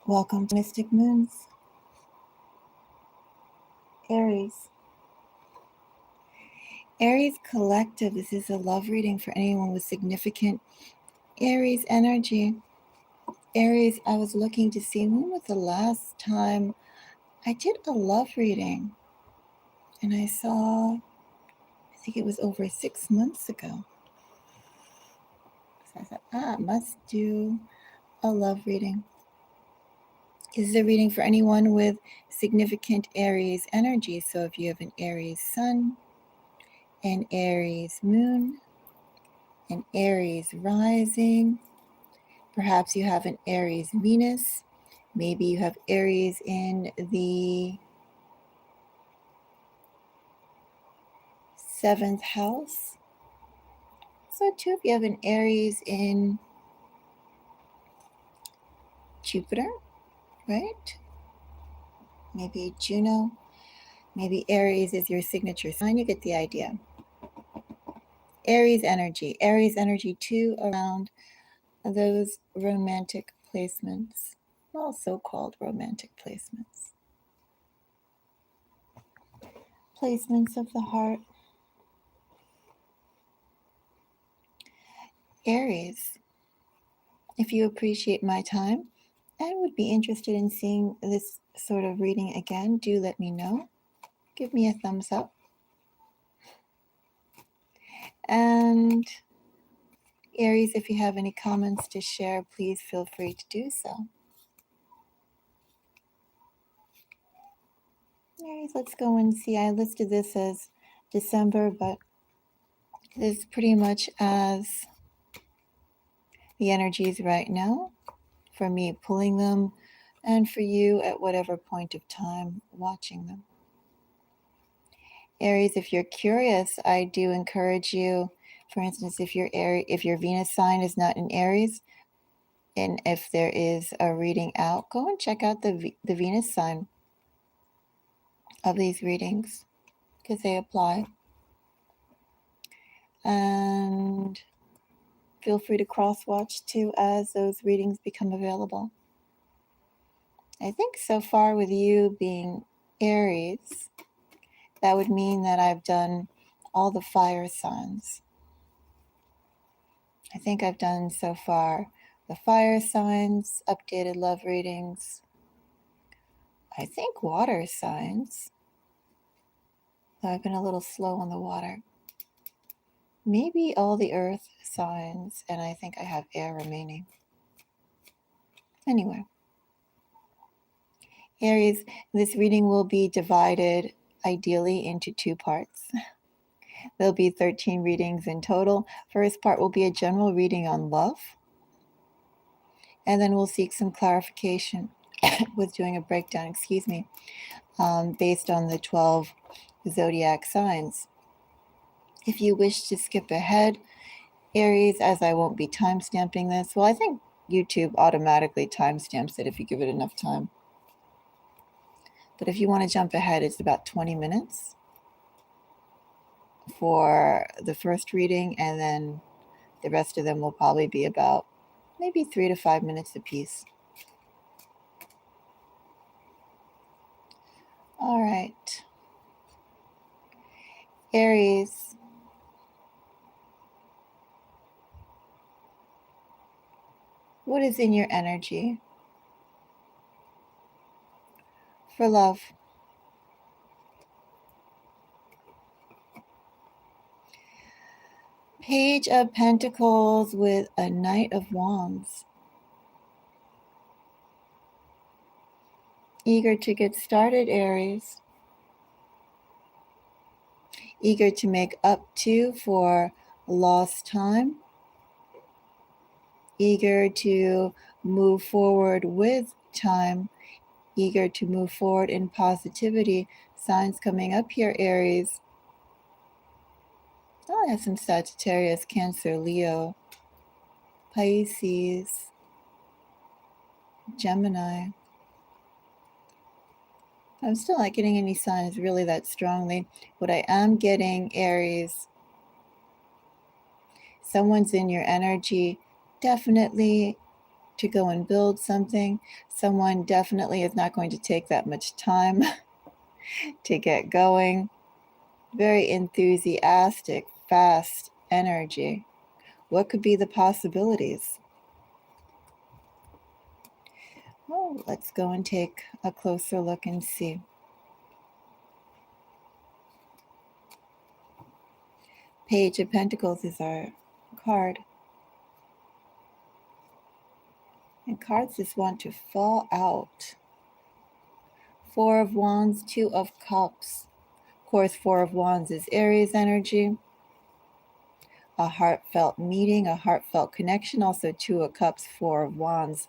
Welcome to Mystic Moons. Aries. Aries Collective. This is a love reading for anyone with significant Aries energy. Aries, I was looking to see when was the last time I did a love reading. And I saw, I think it was over 6 months ago. So I thought, must do a love reading. This is a reading for anyone with significant Aries energy. So if you have an Aries sun, an Aries moon, an Aries rising, perhaps you have an Aries Venus, maybe you have Aries in the 7th house. So too, if you have an Aries in Jupiter, right? Maybe Juno, maybe Aries is your signature sign. You get the idea. Aries energy too around those romantic placements, well, so-called romantic placements. Placements of the heart. Aries, if you appreciate my time and would be interested in seeing this sort of reading again, do let me know. Give me a thumbs up. And Aries, if you have any comments to share, please feel free to do so. Aries, let's go and see. I listed this as December, but it is pretty much as the energies right now, for me pulling them, and for you at whatever point of time watching them. Aries, if you're curious, I do encourage you, for instance, if your Venus sign is not in Aries, and if there is a reading out, go and check out the Venus sign of these readings, because they apply. And feel free to cross-watch too as those readings become available. I think so far with you being Aries, that would mean that I've done all the fire signs. I think I've done so far the fire signs, updated love readings. I think water signs, though I've been a little slow on the water. Maybe all the earth signs, and I think I have air remaining. Anyway, Aries, this reading will be divided ideally into 2 parts. There'll be 13 readings in total. First part will be a general reading on love, and then we'll seek some clarification with doing a breakdown, based on the 12 zodiac signs. If you wish to skip ahead, Aries, as I won't be timestamping this, well, I think YouTube automatically timestamps it if you give it enough time. But if you want to jump ahead, it's about 20 minutes for the first reading, and then the rest of them will probably be about maybe 3 to 5 minutes apiece. All right. Aries. What is in your energy for love? Page of Pentacles with a Knight of Wands. Eager to get started, Aries. Eager to make up to for lost time. Eager to move forward with time. Eager to move forward in positivity. Signs coming up here, Aries. Oh, I have some Sagittarius, Cancer, Leo, Pisces, Gemini. I'm still not getting any signs really that strongly. What I am getting, Aries, someone's in your energy, definitely to go and build something. Someone definitely is not going to take that much time to get going. Very enthusiastic, fast energy. What could be the possibilities? Oh, let's go and take a closer look and see. Page of Pentacles is our card. And cards just want to fall out. Four of Wands, Two of Cups. Of course, Four of Wands is Aries energy. A heartfelt meeting, a heartfelt connection. Also Two of Cups, Four of Wands.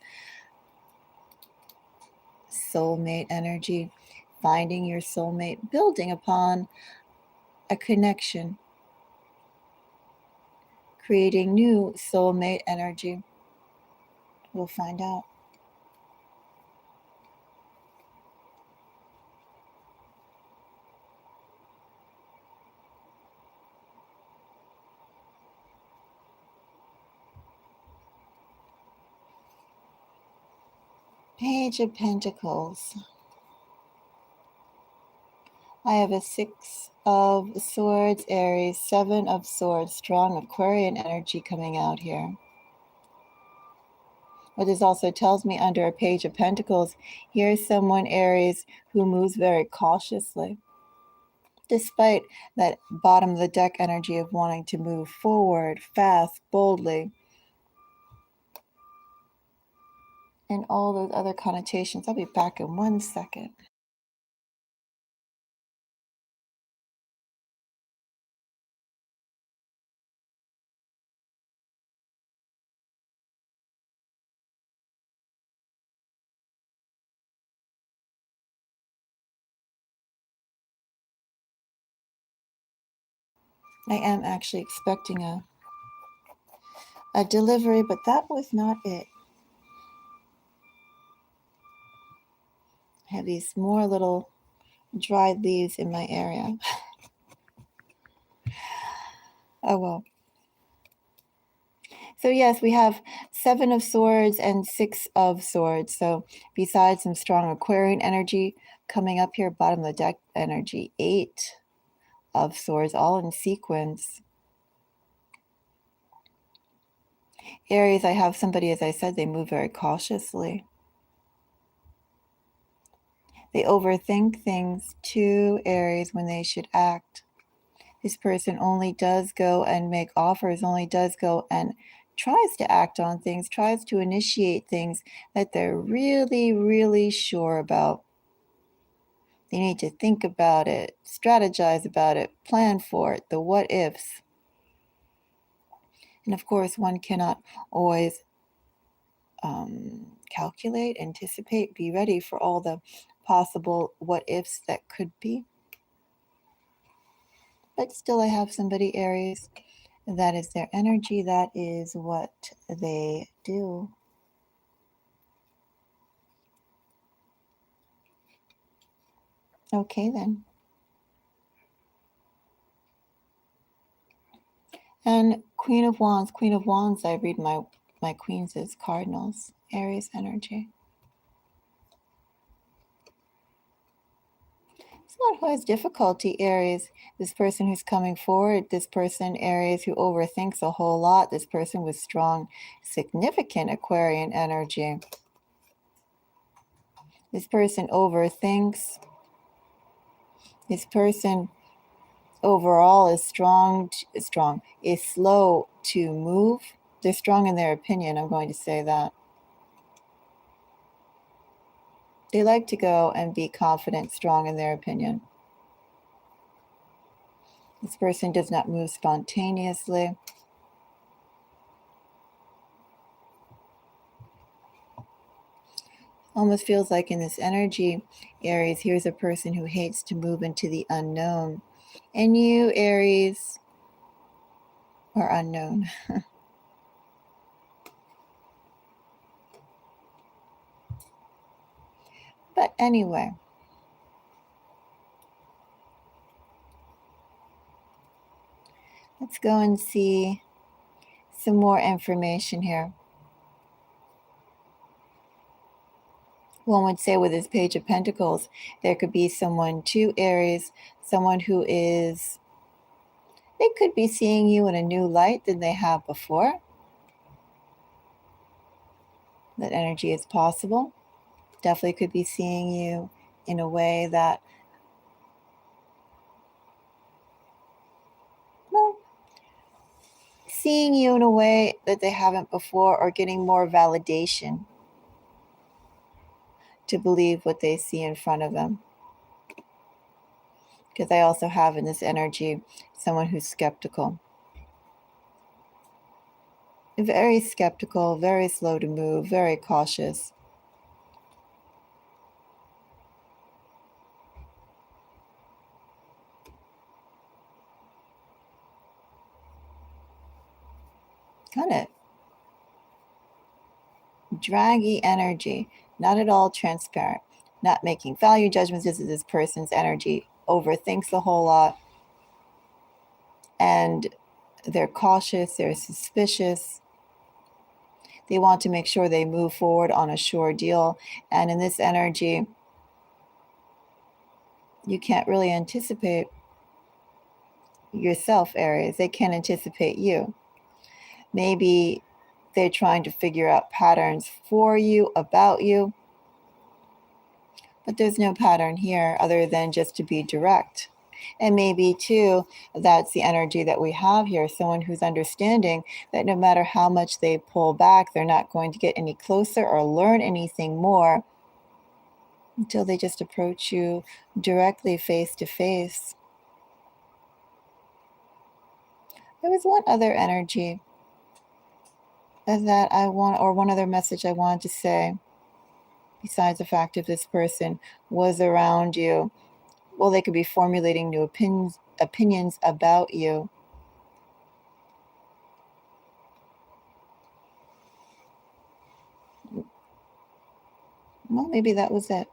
Soulmate energy. Finding your soulmate. Building upon a connection. Creating new soulmate energy. We'll find out. Page of Pentacles. I have a Six of Swords, Aries, Seven of Swords, strong Aquarian energy coming out here. What this also tells me under a Page of Pentacles, here's someone, Aries, who moves very cautiously. Despite that bottom of the deck energy of wanting to move forward, fast, boldly, and all those other connotations. I'll be back in 1 second. I am actually expecting a delivery, but that was not it. I have these more little dried leaves in my area. Oh well. So yes, we have Seven of Swords and Six of Swords. So besides some strong Aquarian energy coming up here, bottom of the deck energy, Eight of Swords, all in sequence. Aries, I have somebody, as I said, they move very cautiously. They overthink things too, Aries, when they should act. This person only does go and make offers, only does go and tries to act on things, tries to initiate things that they're really, really sure about. They need to think about it, strategize about it, plan for it, the what ifs. And of course, one cannot always calculate, anticipate, be ready for all the possible what ifs that could be. But still, I have somebody, Aries. That is their energy. That is what they do. Okay, then. And Queen of Wands. Queen of Wands, I read my queens as cardinals. Aries energy. Someone who has difficulty, Aries. This person who's coming forward. This person, Aries, who overthinks a whole lot. This person with strong, significant Aquarian energy. This person overthinks. This person overall is is slow to move. They're strong in their opinion, I'm going to say that. They like to go and be confident, strong in their opinion. This person does not move spontaneously. Almost feels like in this energy, Aries, here's a person who hates to move into the unknown. And you, Aries, are unknown. But anyway, let's go and see some more information here. One would say with this Page of Pentacles, there could be someone to Aries, someone who is, they could be seeing you in a new light than they have before. That energy is possible. Definitely could be seeing you in a way that, well, seeing you in a way that they haven't before, or getting more validation to believe what they see in front of them. Because I also have in this energy someone who's skeptical. Very skeptical, very slow to move, very cautious. Kind of draggy energy, not at all transparent, not making value judgments. This is this person's energy, overthinks a whole lot, and they're cautious, they're suspicious. They want to make sure they move forward on a sure deal. And in this energy, you can't really anticipate yourself, Aries. They can't anticipate you. Maybe they're trying to figure out patterns for you, about you. But there's no pattern here other than just to be direct. And maybe, too, that's the energy that we have here. Someone who's understanding that no matter how much they pull back, they're not going to get any closer or learn anything more until they just approach you directly, face to face. There was one other energy that I want, or one other message I wanted to say, besides the fact if this person was around you. Well, they could be formulating new opinions about you. Well, maybe that was it.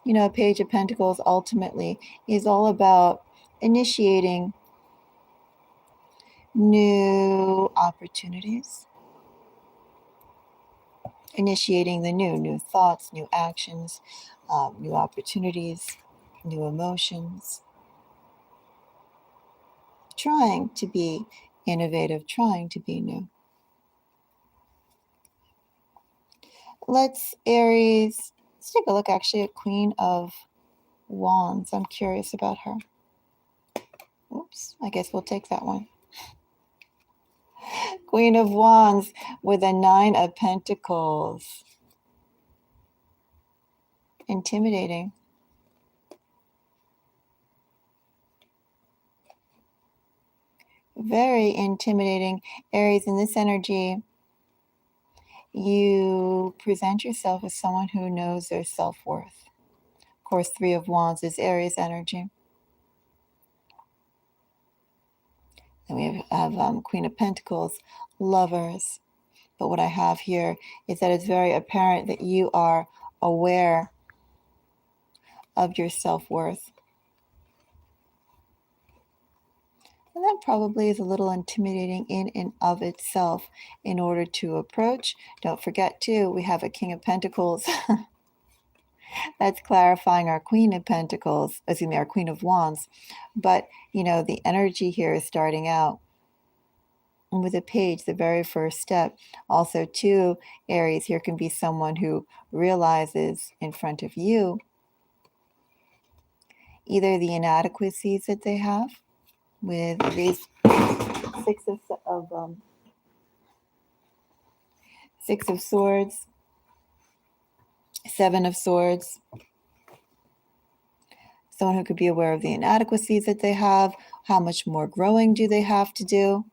You know, a Page of Pentacles ultimately is all about initiating new opportunities, initiating the new thoughts, new actions, new opportunities, new emotions, trying to be innovative, trying to be new. Aries, let's take a look actually at Queen of Wands. I'm curious about her. Oops, I guess we'll take that one. Queen of Wands with a Nine of Pentacles. Intimidating. Very intimidating. Aries, in this energy, you present yourself as someone who knows their self-worth. Of course, Three of Wands is Aries energy. And we have Queen of Pentacles, Lovers. But what I have here is that it's very apparent that you are aware of your self-worth. And that probably is a little intimidating in and of itself in order to approach. Don't forget, too, we have a King of Pentacles. That's clarifying our Queen of Pentacles, our Queen of Wands. But, you know, the energy here is starting out with a page, the very first step. Also, too, Aries, here can be someone who realizes in front of you either the inadequacies that they have with these Six of Swords, Seven of Swords. Someone who could be aware of the inadequacies that they have, how much more growing do they have to do.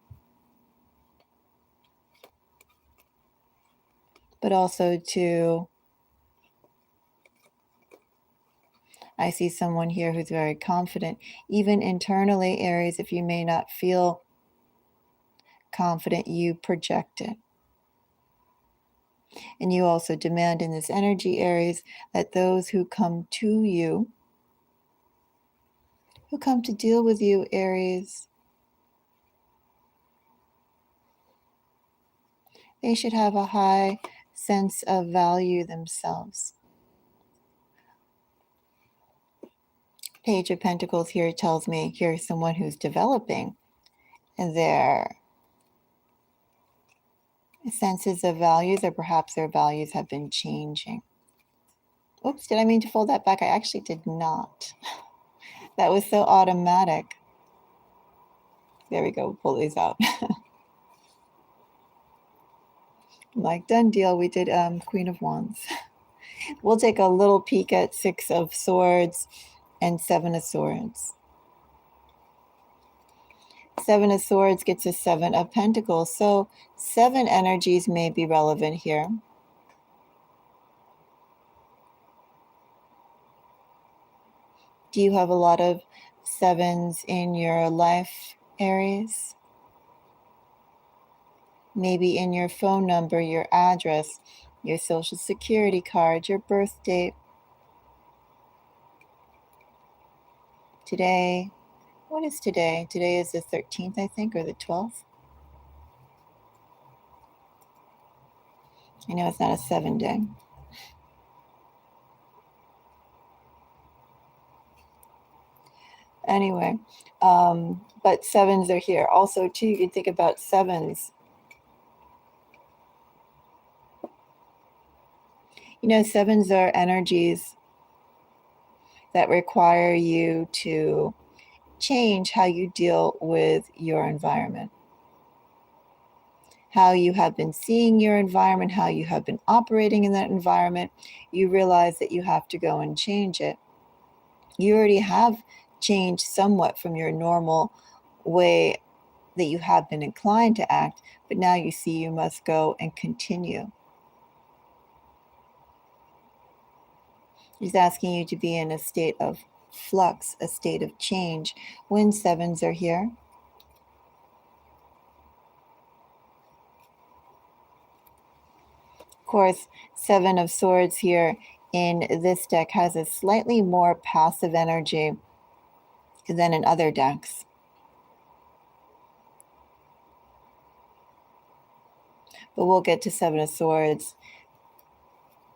But also to, I see someone here who's very confident, even internally, Aries. If you may not feel confident, you project it. And you also demand in this energy, Aries, that those who come to you, who come to deal with you, Aries, they should have a high sense of value themselves. Page of Pentacles here tells me here's someone who's developing their senses of values, or perhaps their values have been changing. Oops, did I mean to fold that back? I actually did not. That was so automatic. There we go, pull these out. Like, done deal, we did Queen of Wands. We'll take a little peek at Six of Swords and Seven of Swords. Seven of Swords gets a Seven of Pentacles. So 7 energies may be relevant here. Do you have a lot of 7s in your life, Aries? Maybe in your phone number, your address, your social security card, your birth date. Today, what is today? Today is the 13th, I think, or the 12th. I know it's not a 7 day. Anyway, but 7s are here. Also, too, you can think about 7s. You know, 7s are energies that require you to change how you deal with your environment, how you have been seeing your environment, how you have been operating in that environment. You realize that you have to go and change it. You already have changed somewhat from your normal way that you have been inclined to act, but now you see you must go and continue. He's asking you to be in a state of flux, a state of change when 7s are here. Of course, 7 of Swords here in this deck has a slightly more passive energy than in other decks. But we'll get to 7 of Swords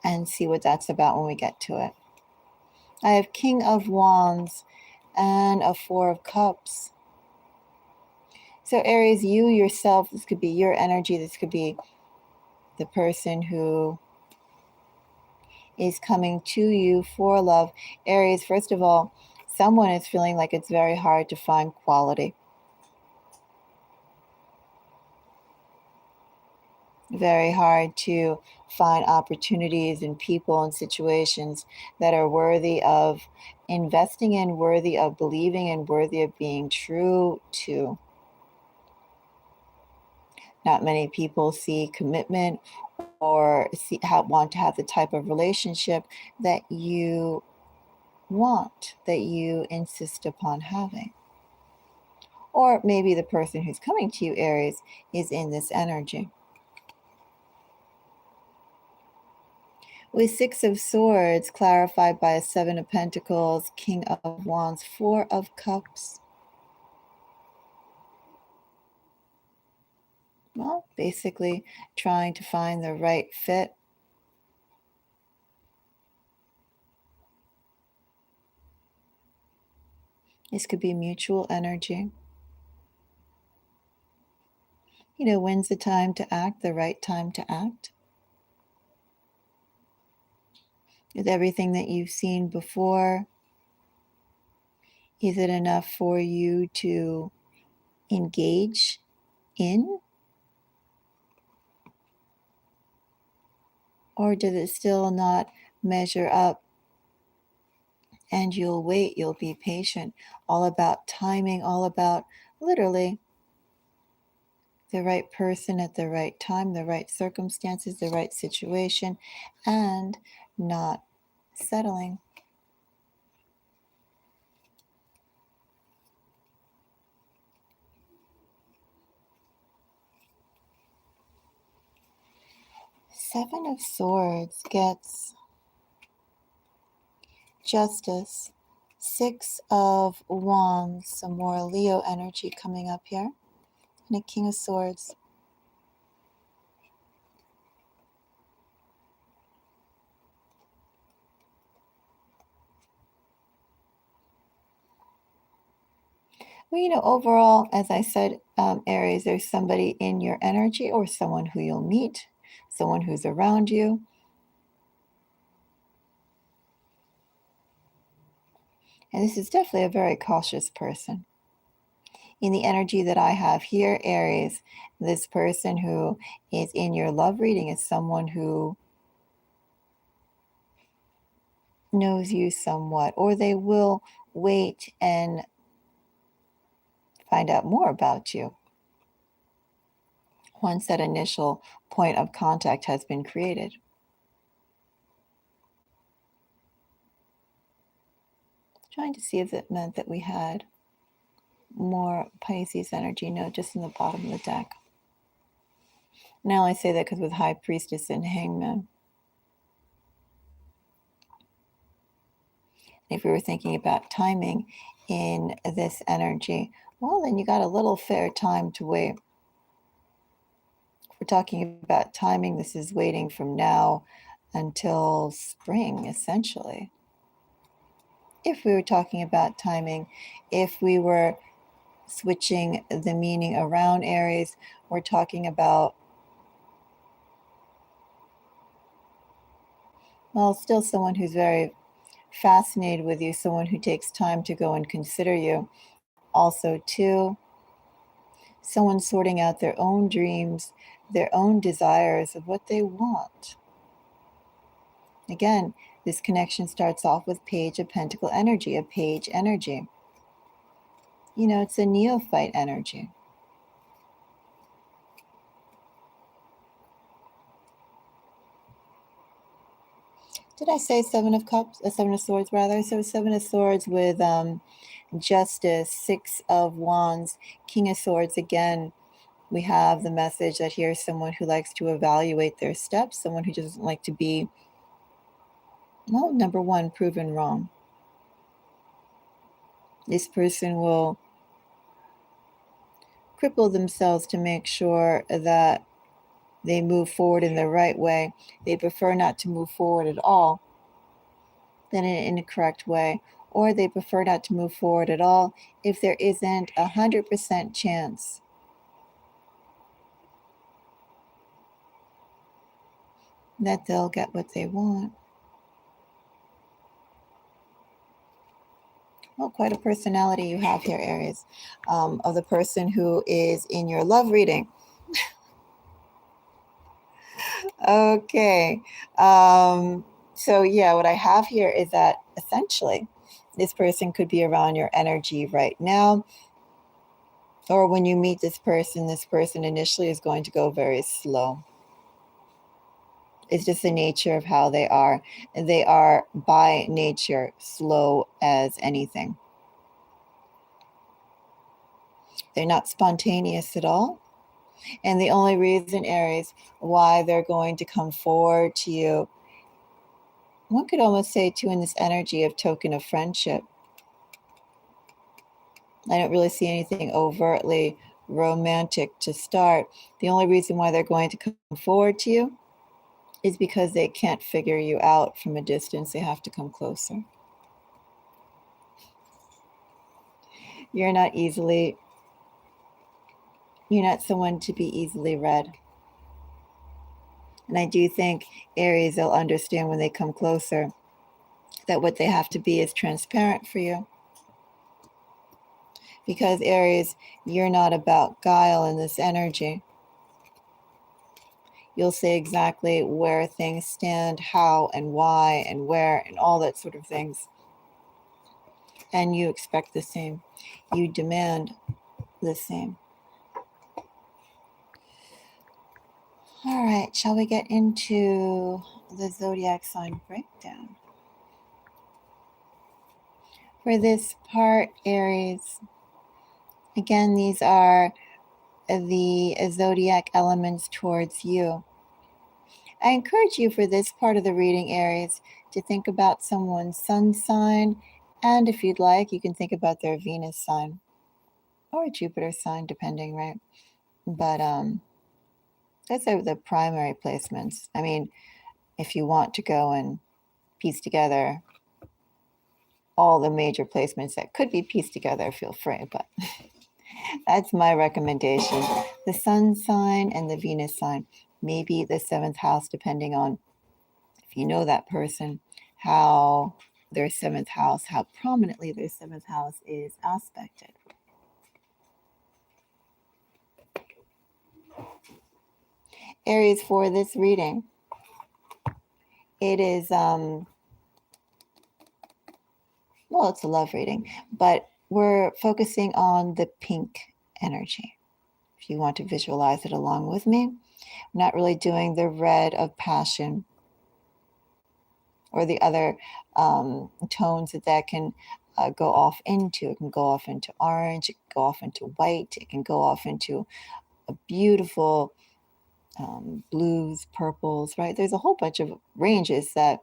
and see what that's about when we get to it. I have King of Wands and a 4 of Cups. So Aries, you yourself, this could be your energy. This could be the person who is coming to you for love. Aries, first of all, someone is feeling like it's very hard to find quality. Very hard to find opportunities and people and situations that are worthy of investing in, worthy of believing in, worthy of being true to. Not many people see commitment or want to have the type of relationship that you want, that you insist upon having. Or maybe the person who's coming to you, Aries, is in this energy. With 6 of Swords, clarified by a 7 of Pentacles, King of Wands, 4 of Cups. Well, basically trying to find the right fit. This could be mutual energy. You know, when's the time to act, the right time to act? With everything that you've seen before, is it enough for you to engage in? Or does it still not measure up? And you'll wait, you'll be patient. All about timing, all about literally the right person at the right time, the right circumstances, the right situation, and not settling. Seven of Swords gets Justice. 6 of Wands, some more Leo energy coming up here. And a King of Swords. Well, overall, as I said, Aries, there's somebody in your energy or someone who you'll meet, someone who's around you. And this is definitely a very cautious person. In the energy that I have here, Aries, this person who is in your love reading is someone who knows you somewhat, or they will wait and find out more about you once that initial point of contact has been created. Trying to see if it meant that we had more Pisces energy. No, just in the bottom of the deck. And I only say that because with High Priestess and Hangman. If we were thinking about timing in this energy, well, then you got a little fair time to wait. If we're talking about timing, this is waiting from now until spring, essentially. If we were talking about timing, if we were switching the meaning around Aries, we're talking about, well, still someone who's very fascinated with you, someone who takes time to go and consider you. Also, too, someone sorting out their own dreams, their own desires of what they want. Again, this connection starts off with Page of Pentacle energy, a page energy. It's a neophyte energy. Did I say Seven of Cups? Seven of Swords, rather. So Seven of Swords with Justice, Six of Wands, King of Swords. Again, we have the message that here's someone who likes to evaluate their steps, someone who doesn't like to be, well, number one, proven wrong. This person will cripple themselves to make sure that they move forward in the right way. They prefer not to move forward at all than in an incorrect way, or they prefer not to move forward at all if there isn't 100% chance that they'll get what they want. Well, quite a personality you have here, Aries, of the person who is in your love reading. Okay. So, yeah, what I have here is that essentially this person could be around your energy right now. Or when you meet this person initially is going to go very slow. It's just the nature of how they are. They are by nature slow as anything. They're not spontaneous at all. And the only reason, Aries, why they're going to come forward to you, one could almost say too, in this energy of token of friendship. I don't really see anything overtly romantic to start. The only reason why they're going to come forward to you is because they can't figure you out from a distance. They have to come closer. You're not someone to be easily read. And I do think Aries, they'll understand when they come closer that what they have to be is transparent for you. Because Aries, you're not about guile in this energy. You'll say exactly where things stand, how and why and where and all that sort of things. And you expect the same. You demand the same. All right, shall we get into the zodiac sign breakdown? For this part, Aries, again, these are the zodiac elements towards you. I encourage you for this part of the reading, Aries, to think about someone's sun sign, and if you'd like, you can think about their Venus sign or Jupiter sign, depending, right? But those are the primary placements. I mean, if you want to go and piece together all the major placements that could be pieced together, feel free, but that's my recommendation. The sun sign and the Venus sign, maybe the 7th house, depending on if you know that person, how their 7th house, how prominently their 7th house is aspected. Aries, for this reading, it is, well, it's a love reading, but we're focusing on the pink energy. If you want to visualize it along with me, I'm not really doing the red of passion or the other tones that can go off into. It can go off into orange, it can go off into white, it can go off into a beautiful blues, purples, right? There's a whole bunch of ranges that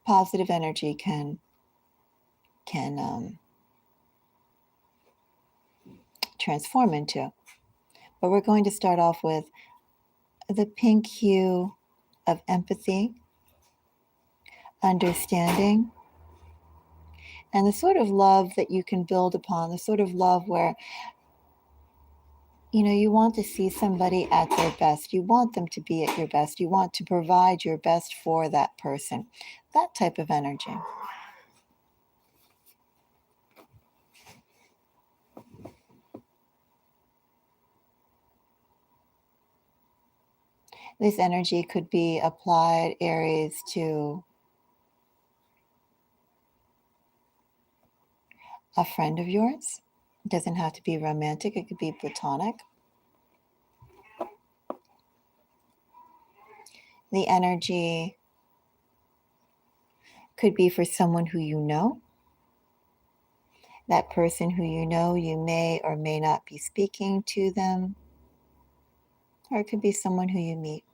positive energy can transform into. But we're going to start off with the pink hue of empathy, understanding, and the sort of love that you can build upon, the sort of love where, you know, you want to see somebody at their best. You want them to be at your best. You want to provide your best for that person. That type of energy. This energy could be applied, Aries, to a friend of yours. It doesn't have to be romantic, it could be platonic. The energy could be for someone who you know. That person who you know, you may or may not be speaking to them. Or it could be someone who you meet.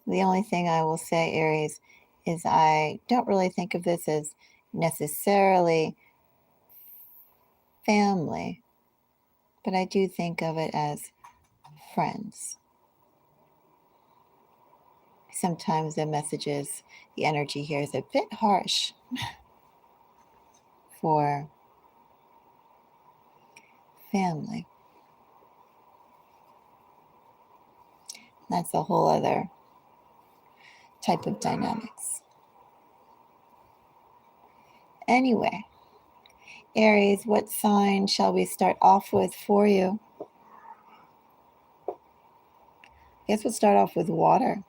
The only thing I will say, Aries, is I don't really think of this as necessarily family, but I do think of it as friends. Sometimes the messages, the energy here is a bit harsh for family. That's a whole other type of dynamics. Anyway, Aries, what sign shall we start off with for you? I guess we'll start off with water.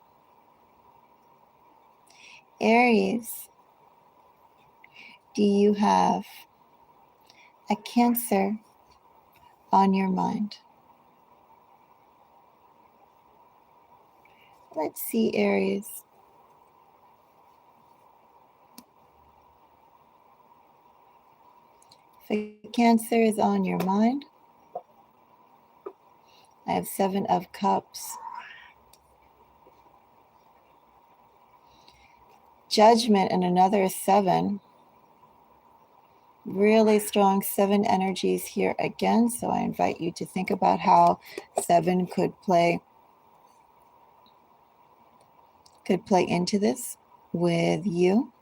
Aries, do you have a Cancer on your mind? Let's see, Aries. If Cancer is on your mind, I have 7 of Cups. Judgment and another 7. Really strong 7 energies here again. So I invite you to think about how 7 could play into this with you.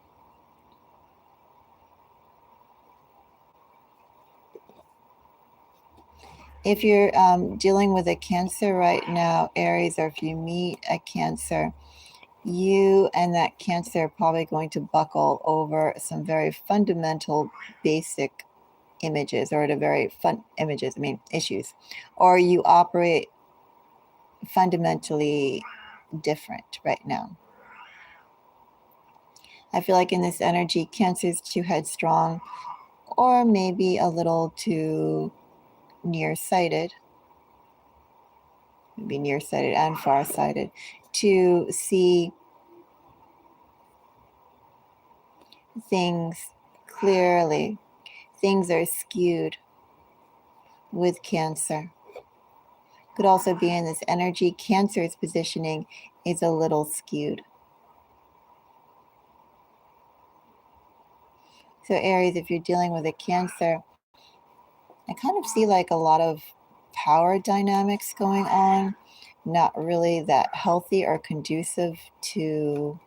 If you're dealing with a Cancer right now, Aries, or if you meet a Cancer, you and that Cancer are probably going to buckle over some very fundamental, basic images, or the very issues, or you operate fundamentally different right now. I feel like in this energy, Cancer's too headstrong, or maybe a little too nearsighted, maybe nearsighted and farsighted, to see things clearly. Things are skewed with Cancer. Could also be in this energy. Cancer's positioning is a little skewed. So Aries, if you're dealing with a Cancer, I kind of see like a lot of power dynamics going on, not really that healthy or conducive to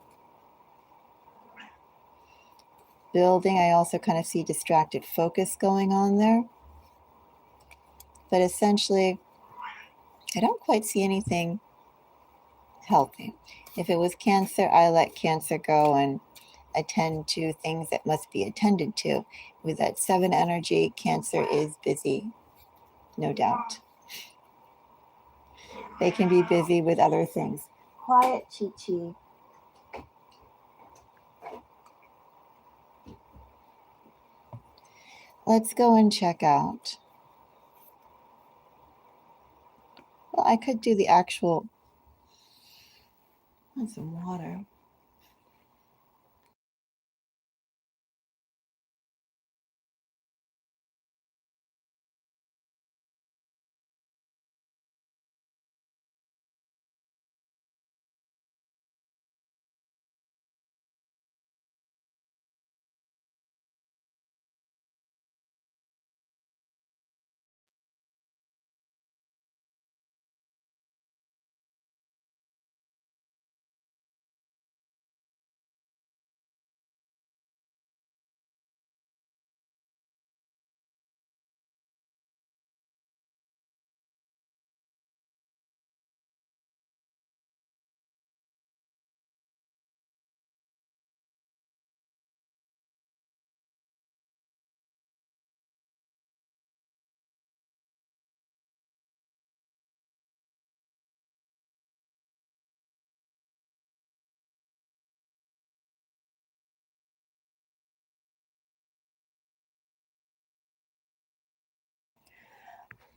building. I also kind of see distracted focus going on there. But essentially, I don't quite see anything healthy. If it was Cancer, I let Cancer go and attend to things that must be attended to. With that 7 energy, Cancer is busy, no doubt. They can be busy with other things. Quiet, Chi-Chi. Let's go and check out. Well, I could do the actual. Want some water.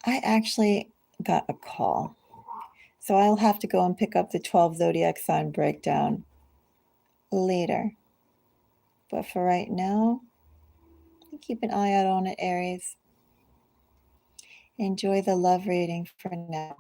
I actually got a call. So I'll have to go and pick up the 12 zodiac sign breakdown later. But for right now, keep an eye out on it, Aries. Enjoy the love reading for now.